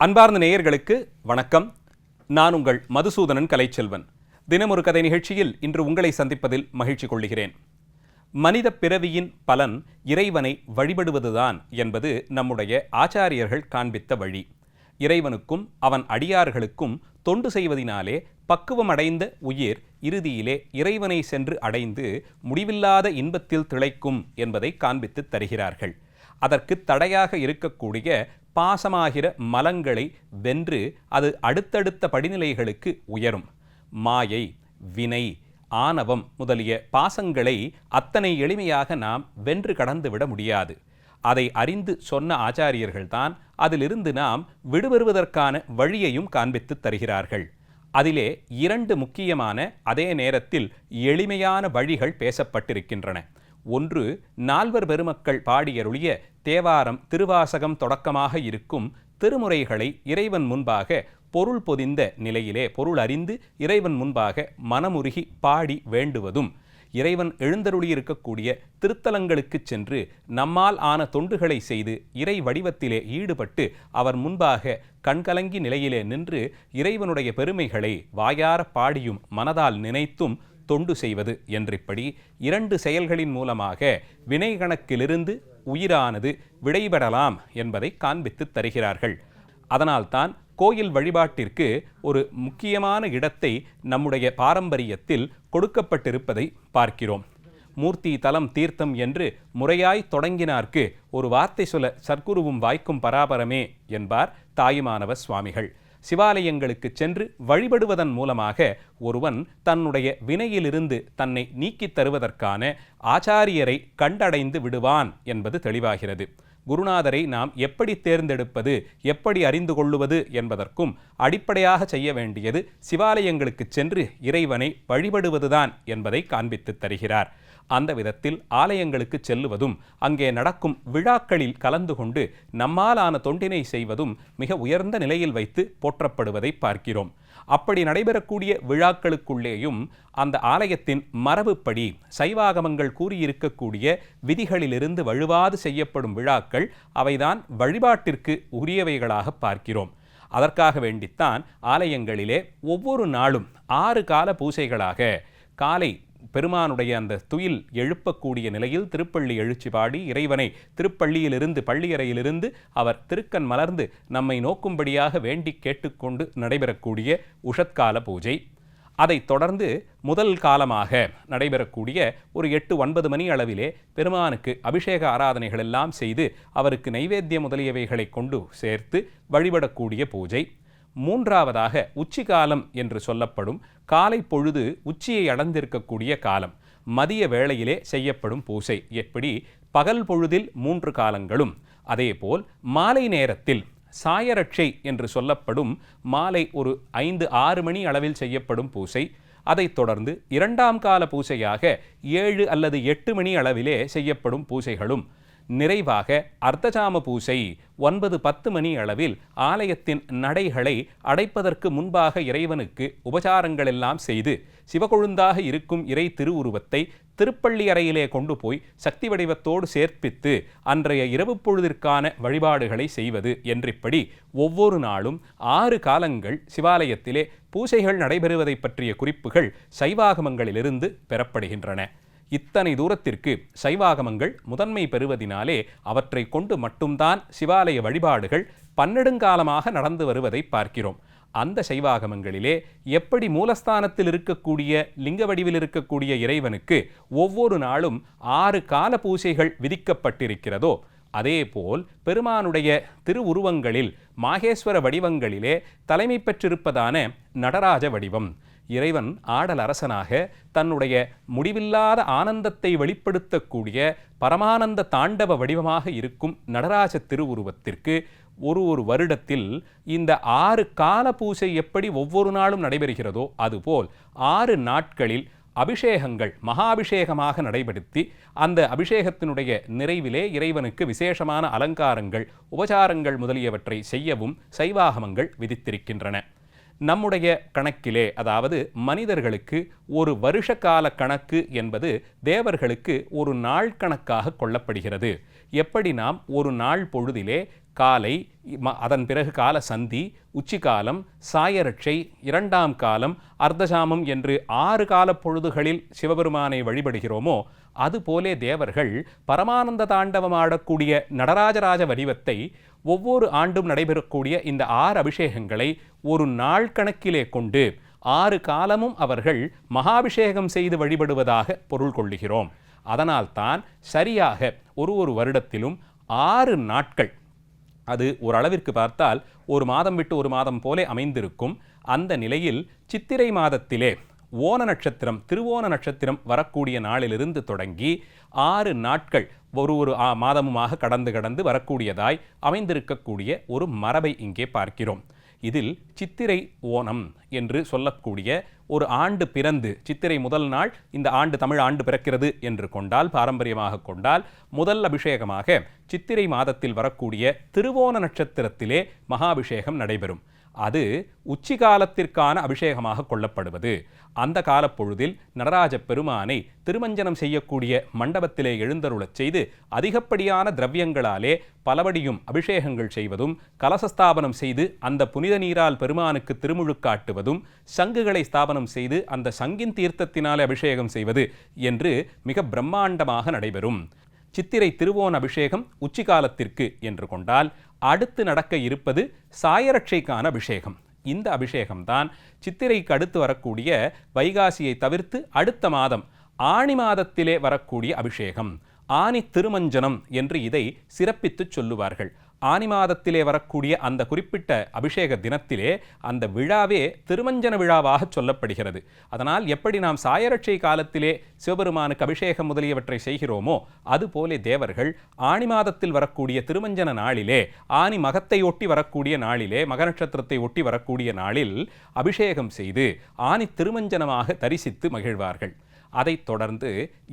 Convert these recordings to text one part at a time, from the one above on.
அன்பார்ந்த நேயர்களுக்கு வணக்கம். நான் உங்கள் மதுசூதனன் கலைச்செல்வன். தினமொரு கதை நிகழ்ச்சியில் இன்று உங்களை சந்திப்பதில் மகிழ்ச்சி கொள்கிறேன். மனித பிறவியின் பலன் இறைவனை வழிபடுவதுதான் என்பது நம்முடைய ஆச்சாரியர்கள் காண்பித்த வழி. இறைவனுக்கும் அவன் அடியார்களுக்கும் தொண்டு செய்வதினாலே பக்குவம் அடைந்த உயிர் இறுதியிலே இறைவனை சென்று அடைந்து முடிவில்லாத இன்பத்தில் திளைக்கும் என்பதை காண்பித்து தருகிறார்கள். அதற்கு தடையாக இருக்கக்கூடிய பாசமாகிற மலங்களை வென்று அது அடுத்தடுத்த படிநிலைகளுக்கு உயரும். மாயை, வினை, ஆணவம் முதலிய பாசங்களை அத்தனை எளிமையாக நாம் வென்று கடந்துவிட முடியாது. அதை அறிந்து சொன்ன ஆச்சாரியர்கள்தான் அதிலிருந்து நாம் விடுபெறுவதற்கான வழியையும் காண்பித்து தருகிறார்கள். அதிலே 2 முக்கியமான அதே நேரத்தில் எளிமையான வழிகள் பேசப்பட்டிருக்கின்றன. ஒன்று, நால்வர் பெருமக்கள் பாடியருளிய தேவாரம், திருவாசகம் தொடக்கமாக இருக்கும் திருமுறைகளை இறைவன் முன்பாக பொருள் பொதிந்த நிலையிலே பொருள் அறிந்து இறைவன் முன்பாக மனமுருகி பாடி வேண்டுவதும், இறைவன் எழுந்தருளியிருக்கக்கூடிய திருத்தலங்களுக்கு சென்று நம்மால் ஆன தொண்டுகளை செய்து இறை வடிவத்திலே ஈடுபட்டு அவர் முன்பாக கண்கலங்கி நிலையிலே நின்று இறைவனுடைய பெருமைகளை வாயார பாடியும் மனதால் நினைத்தும் தொண்டு செய்வது என்றிப்படி 2 செயல்களின் மூலமாக வினை கணக்கிலிருந்து உயிரானது விடைபெறலாம் என்பதை காண்பித்து தருகிறார்கள். அதனால்தான் கோயில் வழிபாட்டிற்கு ஒரு முக்கியமான இடத்தை நம்முடைய பாரம்பரியத்தில் கொடுக்கப்பட்டிருப்பதை பார்க்கிறோம். மூர்த்தி, தலம், தீர்த்தம் என்று முறையாய் தொடங்கினார்க்கு ஒரு வார்த்தை சொல்ல சற்குருவும் வாய்க்கும் பராபரமே என்பார் தாயுமானவ சுவாமிகள். சிவாலயங்களுக்கு சென்று வழிபடுவதன் மூலமாக ஒருவன் தன்னுடைய வினையிலிருந்து தன்னை நீக்கித் தருவதற்கான ஆச்சாரியரை கண்டடைந்து விடுவான் என்பது தெளிவாகிறது. குருநாதரை நாம் எப்படி தேர்ந்தெடுப்பது, எப்படி அறிந்து கொள்ளுவது என்பதற்கும் அடிப்படையாக செய்ய வேண்டியது சிவாலயங்களுக்கு சென்று இறைவனை வழிபடுவதுதான் என்பதை காண்பித்து தருகிறார். அந்த விதத்தில் ஆலயங்களுக்கு செல்லுவதும் அங்கே நடக்கும் விழாக்களில் கலந்து கொண்டு நம்மாலான தொண்டினை செய்வதும் மிக உயர்ந்த நிலையில் வைத்து போற்றப்படுவதை பார்க்கிறோம். அப்படி நடைபெறக்கூடிய விழாக்களுக்குள்ளேயும் அந்த ஆலயத்தின் மரபுப்படி சைவாகமங்கள் கூறியிருக்கக்கூடிய விதிகளிலிருந்து வழுவாது செய்யப்படும் விழாக்கள் அவைதான் வழிபாட்டிற்கு உரியவைகளாக பார்க்கிறோம். அதற்காக வேண்டித்தான் ஆலயங்களிலே ஒவ்வொரு நாளும் 6 கால பூசைகளாக காலை பெருமானுடைய அந்த துயில் எழுப்பக்கூடிய நிலையில் திருப்பள்ளி எழுச்சி பாடி இறைவனை திருப்பள்ளியிலிருந்து பள்ளியறையிலிருந்து அவர் திருக்கண் மலர்ந்து நம்மை நோக்கும்படியாக வேண்டி கேட்டுக்கொண்டு நடைபெறக்கூடிய உஷத்கால பூஜை. அதைத் தொடர்ந்து முதல் காலமாக நடைபெறக்கூடிய ஒரு 8-9 மணி அளவிலே பெருமானுக்கு அபிஷேக ஆராதனைகள் எல்லாம் செய்து அவருக்கு நைவேத்திய முதலியவைகளை கொண்டு சேர்த்து வழிபடக்கூடிய பூஜை. மூன்றாவதாக உச்சிகாலம் என்று சொல்லப்படும் காலை பொழுது உச்சியை அடைந்திருக்கக்கூடிய காலம், மதிய வேளையிலே செய்யப்படும் பூசை. எப்படி பகல் பொழுதில் 3 காலங்களும், அதேபோல் மாலை நேரத்தில் சாயரட்சை என்று சொல்லப்படும் மாலை ஒரு 5-6 மணி அளவில் செய்யப்படும் பூசை. அதைத் தொடர்ந்து 2ஆம் கால பூசையாக 7 அல்லது 8 மணி அளவிலே செய்யப்படும் பூசைகளும், நிறைவாக அர்த்தஜாம பூசை 9-10 மணி அளவில் ஆலயத்தின் நடைகளை அடைப்பதற்கு முன்பாக இறைவனுக்கு உபசாரங்கள் எல்லாம் செய்து சிவகொழுந்தாக இருக்கும் இறை திருவுருவத்தை திருப்பள்ளி அறையிலே கொண்டு போய் சக்தி வடிவத்தோடு சேர்ப்பித்து அன்றைய இரவு பொழுதிற்கான வழிபாடுகளை செய்வது என்றிப்படி ஒவ்வொரு நாளும் 6 காலங்கள் சிவாலயத்திலே பூசைகள் நடைபெறுவதை பற்றிய குறிப்புகள் சைவாகமங்களிலிருந்து பெறப்படுகின்றன. இத்தனை தூரத்திற்கு சைவாகமங்கள் முதன்மை பெறுவதினாலே அவற்றை கொண்டு மட்டும்தான் சிவாலய வழிபாடுகள் பன்னெடுங்காலமாக நடந்து வருவதை பார்க்கிறோம். அந்த சைவாகமங்களிலே எப்படி மூலஸ்தானத்தில் இருக்கக்கூடிய லிங்க வடிவில் இருக்கக்கூடிய இறைவனுக்கு ஒவ்வொரு நாளும் 6 கால பூசைகள் விதிக்கப்பட்டிருக்கிறதோ, அதேபோல் பெருமானுடைய திருவுருவங்களில் மாகேஸ்வர வடிவங்களிலே தலைமை பெற்றிருப்பதான நடராஜ வடிவம், இறைவன் ஆடல் அரசனாக தன்னுடைய முடிவில்லாத ஆனந்தத்தை வெளிப்படுத்தக்கூடிய பரமானந்த தாண்டவ வடிவமாக இருக்கும் நடராஜ திருவுருவத்திற்கு ஒரு வருடத்தில் இந்த 6 கால பூசை எப்படி ஒவ்வொரு நாளும் நடைபெறுகிறதோ அதுபோல் 6 நாட்களில் அபிஷேகங்கள் மகாபிஷேகமாக நடைபெறுத்தி அந்த அபிஷேகத்தினுடைய நிறைவிலே இறைவனுக்கு விசேஷமான அலங்காரங்கள், உபசாரங்கள் முதலியவற்றை செய்யவும் சைவாகமங்கள் விதித்திருக்கின்றன. நம்முடைய கணக்கிலே, அதாவது மனிதர்களுக்கு ஒரு வருஷ கால கணக்கு என்பது தேவர்களுக்கு ஒரு நாள் கணக்காக கொள்ளப்படுகிறது. எப்படி நாம் ஒரு நாள் பொழுதிலே காலை, அதன் பிறகு கால சந்தி, உச்சிக்காலம், சாயரட்சை, இரண்டாம் காலம், அர்த்தஜாமம் என்று 6 கால பொழுதுகளில் சிவபெருமானை வழிபடுகிறோமோ, அதுபோலே தேவர்கள் பரமானந்த தாண்டவம் ஆடக்கூடிய நடராஜராஜ வடிவத்தை ஒவ்வொரு ஆண்டும் நடைபெறக்கூடிய இந்த 6 அபிஷேகங்களை ஒரு நாள் கணக்கிலே கொண்டு 6 காலமும் அவர்கள் மகாபிஷேகம் செய்து வழிபடுவதாக பொருள் கொள்ளுகிறோம். அதனால்தான் சரியாக ஒரு வருடத்திலும் 6 நாட்கள், அது ஓரளவிற்கு பார்த்தால் ஒரு மாதம் விட்டு ஒரு மாதம் போலே அமைந்திருக்கும். அந்த நிலையில் சித்திரை மாதத்திலே ஓண நட்சத்திரம், திருவோண நட்சத்திரம் வரக்கூடிய நாளிலிருந்து தொடங்கி 6 நாட்கள் ஒரு மாதமுமாக கடந்து வரக்கூடியதாய் அமைந்திருக்கக்கூடிய ஒரு மரபை இங்கே பார்க்கிறோம். இதில் சித்திரை ஓணம் என்று சொல்லக்கூடிய ஒரு ஆண்டு பிறந்து, சித்திரை முதல் நாள் இந்த ஆண்டு தமிழ் ஆண்டு பிறக்கிறது என்று கொண்டால், பாரம்பரியமாக கொண்டால், முதல் அபிஷேகமாக சித்திரை மாதத்தில் வரக்கூடிய திருவோண நட்சத்திரத்திலே மகாபிஷேகம் நடைபெறும். அது உச்சிகாலத்திற்கான அபிஷேகமாக கொள்ளப்படுவது. அந்த காலப்பொழுதில் நடராஜ பெருமானை திருமஞ்சனம் செய்யக்கூடிய மண்டபத்திலே எழுந்தருளச் செய்து அதிகப்படியான திரவியங்களாலே பலபடியும் அபிஷேகங்கள் செய்வதும், கலசஸ்தாபனம் செய்து அந்த புனித நீரால் பெருமானுக்கு திருமுழுக்காட்டுவதும், சங்குகளை ஸ்தாபனம் செய்து அந்த சங்கின் தீர்த்தத்தினாலே அபிஷேகம் செய்வது என்று மிக பிரம்மாண்டமாக நடைபெறும். சித்திரை திருவோண அபிஷேகம் உச்சிகாலத்திற்கு என்று கொண்டால், அடுத்து நடக்க இருப்பது சாயரட்சைக்கான அபிஷேகம். இந்த அபிஷேகம்தான் சித்திரைக்கு அடுத்து வரக்கூடிய வைகாசியை தவிர்த்து அடுத்த மாதம் ஆனி மாதத்திலே வரக்கூடிய அபிஷேகம். ஆனி திருமஞ்சனம் என்று இதை சிறப்பித்து சொல்லுவார்கள். ஆனி மாதத்திலே வரக்கூடிய அந்த குறிப்பிட்ட அபிஷேக தினத்திலே அந்த விழாவே திருமஞ்சன விழாவாக சொல்லப்படுகிறது. அதனால் எப்படி நாம் சாயரட்சை காலத்திலே சிவபெருமானுக்கு அபிஷேகம் முதலியவற்றை செய்கிறோமோ, அதுபோலே தேவர்கள் ஆனி மாதத்தில் வரக்கூடிய திருமஞ்சன நாளிலே, ஆனி மகத்தை ஒட்டி வரக்கூடிய நாளிலே, மக நட்சத்திரத்தை ஒட்டி வரக்கூடிய நாளில் அபிஷேகம் செய்து ஆனி திருமஞ்சனமாக தரிசித்து மகிழ்வார்கள். அதைத் தொடர்ந்து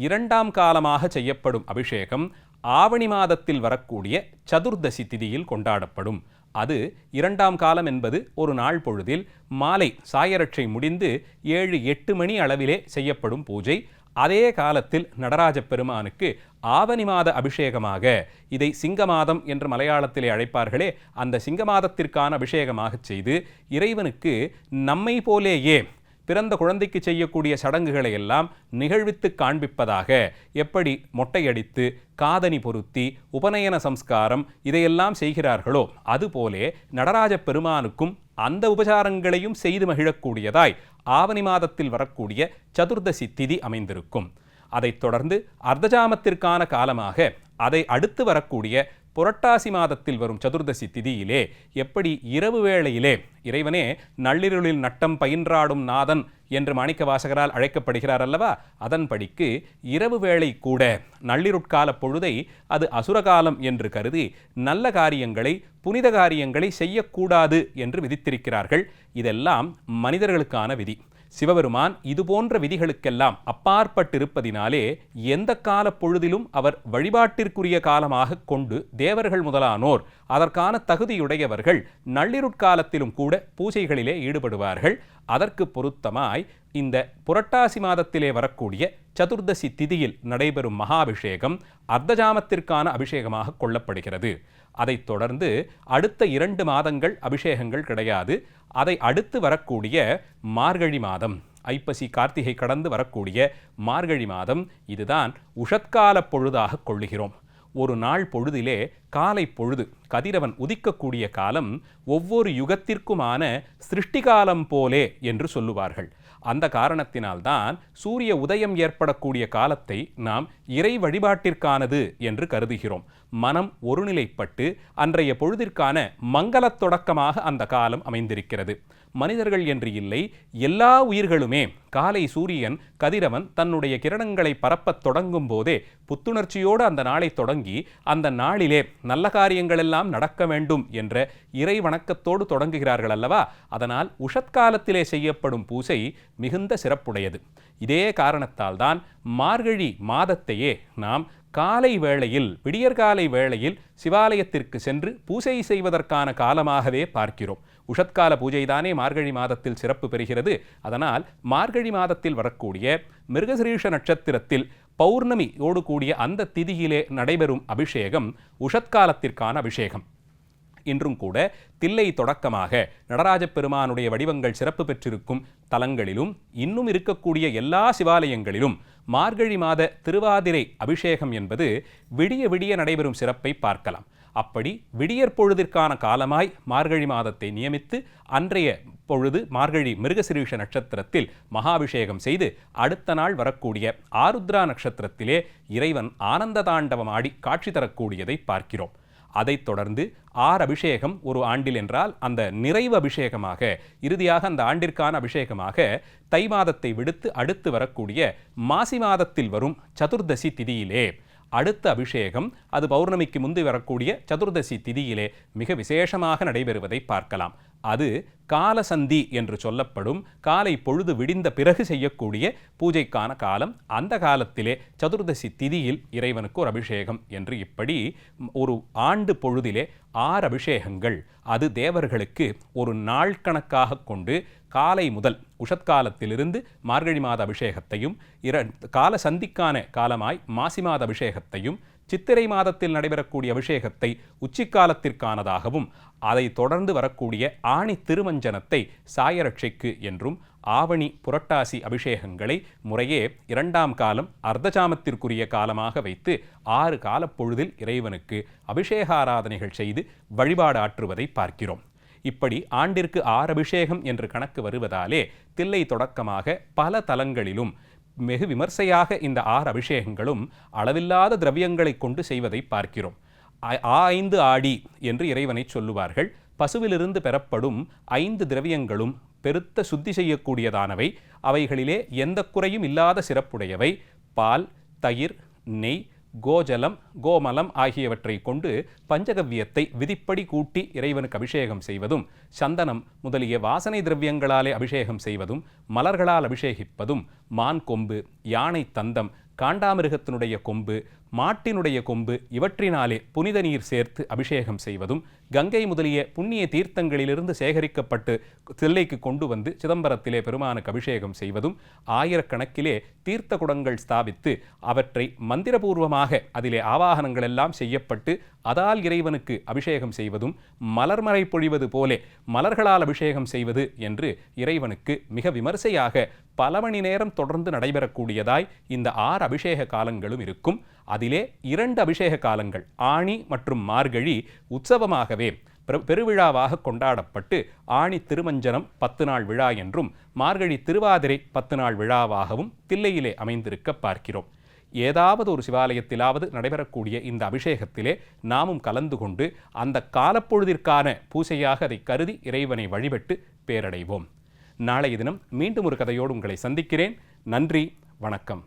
2ஆம் காலமாக செய்யப்படும் அபிஷேகம் ஆவணி மாதத்தில் வரக்கூடிய சதுர்தசி திதியில் கொண்டாடப்படும். அது 2ஆம் காலம் என்பது ஒரு நாள் பொழுதில் மாலை சாயரட்சை முடிந்து 7-8 மணி அளவிலே செய்யப்படும் பூஜை. அதே காலத்தில் நடராஜ பெருமானுக்கு ஆவணி மாத அபிஷேகமாக, இதை சிங்கமாதம் என்று மலையாளத்திலே அழைப்பார்களே, அந்த சிங்கமாதத்திற்கான அபிஷேகமாக செய்து இறைவனுக்கு நம்மை போலேயே பிறந்த குழந்தைக்கு செய்யக்கூடிய சடங்குகளை எல்லாம் நிகழ்வித்து காண்பிப்பதாக, எப்படி மொட்டையடித்து காதணி பொருத்தி உபநயன சம்ஸ்காரம் இதையெல்லாம் செய்கிறார்களோ, அதுபோலே நடராஜ பெருமானுக்கும் அந்த உபசாரங்களையும் செய்து மகிழக்கூடியதாய் ஆவணி மாதத்தில் வரக்கூடிய சதுர்தசி திதி அமைந்திருக்கும். அதைத் தொடர்ந்து அர்த்தஜாமத்திற்கான காலமாக அதை அடுத்து வரக்கூடிய புரட்டாசி மாதத்தில் வரும் சதுர்தசி திதியிலே எப்படி இரவு வேளையிலே இறைவனே நள்ளிருளில் நட்டம் பயின்றாடும் நாதன் என்று மாணிக்க வாசகரால் அழைக்கப்படுகிறார் அல்லவா, அதன்படிக்கு இரவு வேளை கூட நள்ளிருட்கால பொழுதை அது அசுரகாலம் என்று கருதி நல்ல காரியங்களை, புனித காரியங்களை செய்யக்கூடாது என்று விதித்திருக்கிறார்கள். இதெல்லாம் மனிதர்களுக்கான விதி. சிவபெருமான் இதுபோன்ற விதிகளுக்கெல்லாம் அப்பாற்பட்டிருப்பதினாலே எந்த கால பொழுதிலும் அவர் வழிபாட்டிற்குரிய காலமாக கொண்டு தேவர்கள் முதலானோர், அதற்கான தகுதியுடையவர்கள் நள்ளிருட்காலத்திலும் கூட பூஜைகளிலே ஈடுபடுவார்கள். அதற்கு பொருத்தமாய் இந்த புரட்டாசி மாதத்திலே வரக்கூடிய சதுர்தசி திதியில் நடைபெறும் மகாபிஷேகம் அர்த்தஜாமத்திற்கான அபிஷேகமாக கொள்ளப்படுகிறது. அதைத் தொடர்ந்து அடுத்த 2 மாதங்கள் அபிஷேகங்கள் கிடையாது. அதை அடுத்து வரக்கூடிய மார்கழி மாதம், ஐப்பசி கார்த்திகை கடந்து வரக்கூடிய மார்கழி மாதம், இதுதான் உஷத்கால பொழுதாக கொள்ளுகிறோம். ஒரு நாள் பொழுதிலே காலை பொழுது கதிரவன் உதிக்கக்கூடிய காலம் ஒவ்வொரு யுகத்திற்குமான சிருஷ்டி காலம் போலே என்று சொல்லுவார்கள். அந்த காரணத்தினால்தான் சூரிய உதயம் ஏற்படக்கூடிய காலத்தை நாம் இறை வழிபாட்டிற்கானது என்று கருதுகிறோம். மனம் ஒருநிலைப்பட்டு அன்றைய பொழுதிற்கான மங்களத் தொடக்கமாக அந்த காலம் அமைந்திருக்கிறது. மனிதர்கள் என்று இல்லை, எல்லா உயிர்களுமே காலை சூரியன் கதிரவன் தன்னுடைய கிரணங்களை பரப்பத் தொடங்கும் போதே புத்துணர்ச்சியோடு அந்த நாளை தொடங்கி அந்த நாளிலே நல்ல காரியங்கள் எல்லாம் நடக்க வேண்டும் என்ற இறை வணக்கத்தோடு தொடங்குகிறார்கள் அல்லவா. அதனால் உஷத்காலத்திலே செய்யப்படும் பூசை மிகுந்த சிறப்புடையது. இதே காரணத்தால் தான் மார்கழி மாதத்தையே நாம் காலை வேளையில், விடியற்காலை வேளையில் சிவாலயத்திற்கு சென்று பூஜை செய்வதற்கான காலமாகவே பார்க்கிறோம். உஷத்கால பூஜைதானே மார்கழி மாதத்தில் சிறப்பு பெறுகிறது. அதனால் மார்கழி மாதத்தில் வரக்கூடிய மிருகசிரீஷ நட்சத்திரத்தில் பௌர்ணமியோடு கூடிய அந்த திதியிலே நடைபெறும் அபிஷேகம் உஷத்காலத்திற்கான அபிஷேகம். இன்றும் கூட தில்லை தொடக்கமாக நடராஜ பெருமானுடைய வடிவங்கள் சிறப்பு பெற்றிருக்கும் தலங்களிலும் இன்னும் இருக்கக்கூடிய எல்லா சிவாலயங்களிலும் மார்கழி மாத திருவாதிரை அபிஷேகம் என்பது விடிய விடிய நடைபெறும் சிறப்பை பார்க்கலாம். அப்படி விடியற் பொழுதிற்கான காலமாய் மார்கழி மாதத்தை நியமித்து அன்றைய பொழுது மார்கழி மிருகசிரீஷ நட்சத்திரத்தில் மகாபிஷேகம் செய்து அடுத்த நாள் வரக்கூடிய ஆருத்ரா நட்சத்திரத்திலே இறைவன் ஆனந்த தாண்டவம் ஆடி காட்சி தரக்கூடியதை பார்க்கிறோம். அதைத் தொடர்ந்து அபிஷேகம் ஒரு ஆண்டில் என்றால் அந்த நிறைவு அபிஷேகமாக, இறுதியாக அந்த ஆண்டிற்கான அபிஷேகமாக தை மாதத்தை விடுத்து அடுத்து வரக்கூடிய மாசி மாதத்தில் வரும் சதுர்தசி திதியிலே அடுத்த அபிஷேகம், அது பௌர்ணமிக்கு முந்தி வரக்கூடிய சதுர்தசி திதியிலே மிக விசேஷமாக நடைபெறுவதை பார்க்கலாம். அது காலசந்தி என்று சொல்லப்படும் காலை பொழுது விடிந்த பிறகு செய்யக்கூடிய பூஜைக்கான காலம். அந்த காலத்திலே சதுர்தசி திதியில் இறைவனுக்கு ஒரு அபிஷேகம் என்று இப்படி ஒரு ஆண்டு பொழுதிலே 6 அபிஷேகங்கள். அது தேவர்களுக்கு ஒரு நாள் கணக்காக கொண்டு காலை முதல் உஷத்காலத்திலிருந்து மார்கழி மாத அபிஷேகத்தையும் கால சந்திக்கான காலமாய் மாசி மாத அபிஷேகத்தையும் சித்திரை மாதத்தில் நடைபெறக்கூடிய அபிஷேகத்தை உச்சிக்காலத்திற்கானதாகவும் அதை தொடர்ந்து வரக்கூடிய ஆணி திருமஞ்சனத்தை சாயரட்சைக்கு என்றும் ஆவணி புரட்டாசி அபிஷேகங்களை முறையே 2ஆம் காலம் அர்த்தஜாமத்திற்குரிய காலமாக வைத்து 6 காலப்பொழுதில் இறைவனுக்கு அபிஷேகாராதனைகள் செய்து வழிபாடு ஆற்றுவதை பார்க்கிறோம். இப்படி ஆண்டிற்கு 6 அபிஷேகம் என்று கணக்கு வருவதாலே தில்லை தொடக்கமாக பல தலங்களிலும் வெகு விமர்சையாக இந்த 6 அபிஷேகங்களும் அளவில்லாத திரவியங்களை கொண்டு செய்வதை பார்க்கிறோம். 5 ஆடி என்று இறைவனை சொல்லுவார்கள். பசுவிலிருந்து பெறப்படும் 5 திரவியங்களும் பெருத்த சுத்தி செய்யக்கூடியதானவை. அவைகளிலே எந்த குறையும் இல்லாத சிறப்புடையவை. பால், தயிர், நெய், கோஜலம், கோமலம் ஆகியவற்றை கொண்டு பஞ்சகவ்யத்தை விதிப்படி கூட்டி இறைவனுக்கு அபிஷேகம் செய்வதும், சந்தனம் முதலிய வாசனை திரவியங்களாலே அபிஷேகம் செய்வதும், மலர்களால் அபிஷேகிப்பதும், மான் கொம்பு, யானை தந்தம், காண்டாமிருகத்தினுடைய கொம்பு, மாட்டினுடைய கொம்பு இவற்றினாலே புனித நீர் சேர்த்து அபிஷேகம் செய்வதும், கங்கை முதலிய புண்ணிய தீர்த்தங்களிலிருந்து சேகரிக்கப்பட்டு தில்லைக்கு கொண்டு வந்து சிதம்பரத்திலே பெருமானுக்கு அபிஷேகம் செய்வதும், ஆயிரக்கணக்கிலே தீர்த்த குடங்கள் ஸ்தாபித்து அவற்றை மந்திரபூர்வமாக அதிலே ஆவாகனங்கள் எல்லாம் செய்யப்பட்டு அதால் இறைவனுக்கு அபிஷேகம் செய்வதும், மலர்மறை பொழிவது போலே மலர்களால் அபிஷேகம் செய்வது என்று இறைவனுக்கு மிக விமர்சையாக பல மணி நேரம் தொடர்ந்து நடைபெறக்கூடியதாய் இந்த 6 அபிஷேக காலங்களும் இருக்கும். அதிலே 2 அபிஷேக காலங்கள் ஆணி மற்றும் மார்கழி உற்சவமாகவே பெருவிழாவாக கொண்டாடப்பட்டு ஆணி திருமஞ்சனம் 10 நாள் விழா என்றும் மார்கழி திருவாதிரை 10 நாள் விழாவாகவும் தில்லையிலே அமைந்திருக்க பார்க்கிறோம். ஏதாவது ஒரு சிவாலயத்திலாவது நடைபெறக்கூடிய இந்த அபிஷேகத்திலே நாமும் கலந்து கொண்டு அந்த காலப்பொழுதிற்கான பூசையாக அதை கருதி இறைவனை வழிபட்டு பேரடைவோம். நாளைய தினம் மீண்டும் ஒரு கதையோடு உங்களை சந்திக்கிறேன். நன்றி, வணக்கம்.